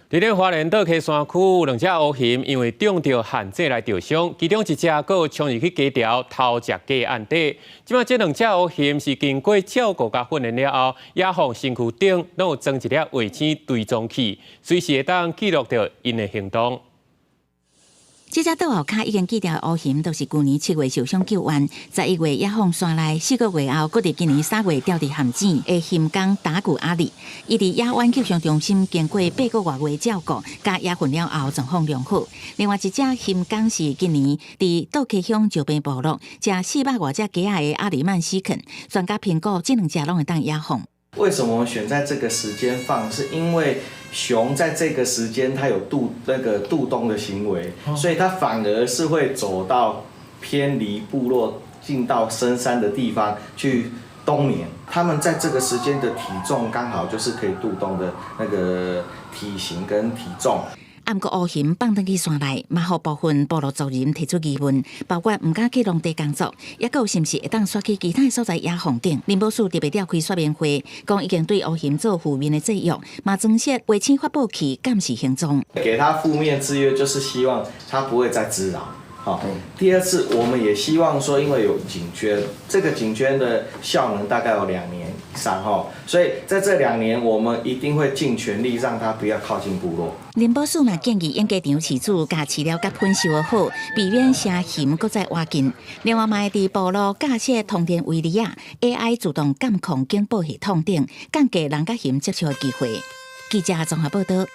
伫咧花莲岛溪山区，两只乌熊因为中到限制来钓伤，其中一只佫冲入去鸡条偷食鸡案底。即摆这两只乌熊是经过照顾甲训练了后，野放身躯顶，拢有装一粒卫星追踪器，随时会当记录到因的行动。 这只倒后卡已经记掉乌熊，都是去年7月受伤救援，11月野放山内4个月后，佫伫今年3月掉伫陷阱的熊工打鼓阿里，伊伫野湾救伤中心经过8个多月照顾，加野训了后状况良好。另外一只熊工是今年伫倒溪乡石边部落，食400多只鸡仔的阿里曼西肯，专家评估这两只拢会当野放。 为什么我们选在这个时间放？是因为熊在这个时间它有渡冬的行为，所以它反而是会走到偏离部落、进到深山的地方去冬眠。它们在这个时间的体重刚好就是可以渡冬的那个体型跟体重。 暗过乌熊放登去山内，嘛互部分部落族人提出疑问，包括唔敢去农地工作，也有是毋是会当刷去其他所在野放顶。林保署特别召开说明会，讲已经对乌熊做负面的制约，嘛增设卫星发布器监视行踪。给它负面制约，就是希望它不会再滋扰。 好，第二次我们也希望说，因为有警捐，这个警捐的效能大概有2年以上哈，所以在这2年，我们一定会尽全力让它不要靠近部落。林保署嘛建议应家场饲主甲饲料甲喷收好，避免声熊搁再挖近。另外，嘛会伫部落架设通电围篱啊 ，AI 自动监控警报系统顶，降低人甲熊接触的机会。记者综合报道。